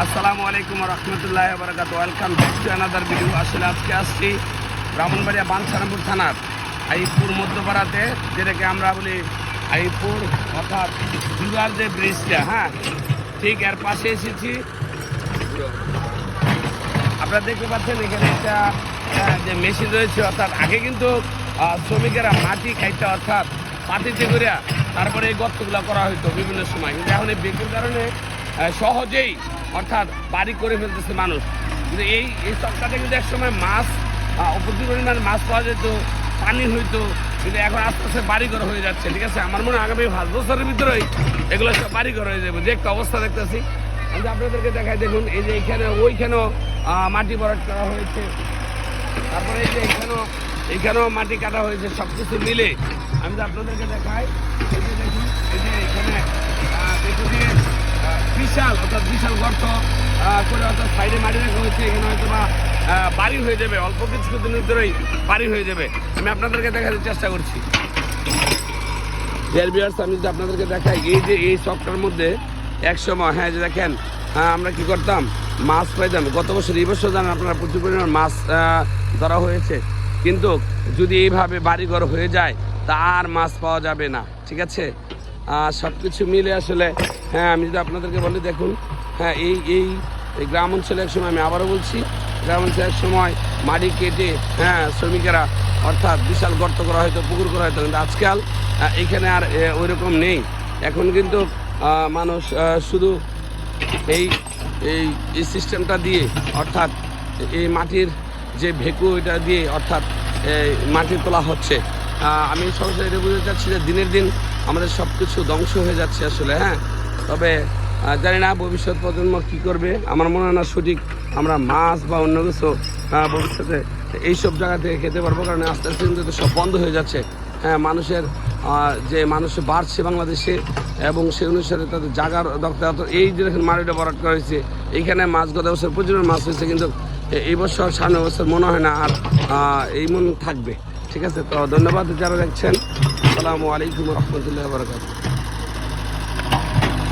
আসসালামু আলাইকুম রহমতুল্লাহ বরকাত। Welcome back to another video. আসলে আজকে আসছি ব্রাহ্মণবাড়িয়া বাঞ্ছারামপুর থানার আইপুর মধ্যপাড়াতে, যেটাকে আমরা বলি আইপুর অর্থাৎ বিবার যে ব্রিজটা, হ্যাঁ ঠিক এর পাশে এসেছি। আপনারা দেখতে পাচ্ছেন এখানে একটা যে মেশিন রয়েছে, অর্থাৎ আগে কিন্তু শ্রমিকেরা মাটি খাইতে অর্থাৎ পাতিতে করিয়া তারপরে এই গর্তগুলো করা হইতো বিভিন্ন সময়, কিন্তু এখন এই বেগের কারণে সহজেই অর্থাৎ বাড়ি করে ফেলতেছে মানুষ। কিন্তু এই চক্কাতে কিন্তু একসময় মাছ প্রচুর পরিমাণ মাছ পাওয়া যেত, পানি হইতো, কিন্তু এখন আস্তে আস্তে বাড়িঘর হয়ে যাচ্ছে। ঠিক আছে, আমার মনে হয় আগামী 5 বছরের ভিতরেই এগুলো সব বাড়িঘর হয়ে যাবে। যে একটা অবস্থা দেখতেছি, আমি আপনাদেরকে দেখাই। দেখুন এই যে ওইখানেও মাটি ভরাট করা হয়েছে, তারপরে এই যে এইখানেও মাটি কাটা হয়েছে। সব কিছু মিলে আমি আপনাদেরকে দেখাই। এই যে দেখুন, এই যে এখানে দেখুন বিশাল গর্ত করে অর্থাৎ সাইডে মাটি রাখা হয়েছে। এখানে হয়তো বা বাড়ি হয়ে যাবে, অল্প কিছুদিনের ভিতরেই বাড়ি হয়ে যাবে। আমি আপনাদেরকে দেখাতে চেষ্টা করছি। আমি যদি আপনাদেরকে দেখাই, এই যে এই চকটার মধ্যে একসময়, হ্যাঁ যে দেখেন, আমরা কি করতাম, মাছ পাইতাম। গত বছর এই বছর জানেন আপনারা প্রচুর পরিমাণ মাছ ধরা হয়েছে, কিন্তু যদি এইভাবে বাড়িঘর হয়ে যায় তা আর মাছ পাওয়া যাবে না। ঠিক আছে, সব কিছু মিলে আসলে, হ্যাঁ আমি যদি আপনাদেরকে বলি, দেখুন, হ্যাঁ এই গ্রাম অঞ্চলে এক সময়, আমি আবারও বলছি, গ্রাম অঞ্চলে এক সময় মাটি কেটে, হ্যাঁ শ্রমিকেরা অর্থাৎ বিশাল গর্ত করা হয়তো, পুকুর করা হয়তো, কিন্তু আজকাল এইখানে আর ওই রকম নেই। এখন কিন্তু মানুষ শুধু এই সিস্টেমটা দিয়ে, অর্থাৎ এই মাটির যে ভেকু, এটা দিয়ে অর্থাৎ মাটি তোলা হচ্ছে। আমি সরাসরি এটা বুঝতে চাচ্ছি যে দিনের দিন আমাদের সব কিছু ধ্বংস হয়ে যাচ্ছে আসলে। হ্যাঁ, তবে জানি না ভবিষ্যৎ প্রজন্ম কী করবে। আমার মনে হয় না সঠিক আমরা মাছ বা অন্য কিছু ভবিষ্যতে এইসব জায়গা থেকে খেতে পারবো, কারণ আস্তে আস্তে কিন্তু সব বন্ধ হয়ে যাচ্ছে। হ্যাঁ, মানুষের যে মানুষ বাড়ছে বাংলাদেশে, এবং সেই অনুসারে তাদের জায়গার দরকার। এই যে দেখেন মাটিটা ভরাট করা হয়েছে, এইখানে মাছ গত বছর প্রচুর মাছ হয়েছে, কিন্তু এই বছর সামনে বছর মনে হয় না আর এই মন থাকবে। ঠিক আছে, তো ধন্যবাদ যারা দেখছেন। আসসালামু আলাইকুম রহমতুল্লাহ বরকাত।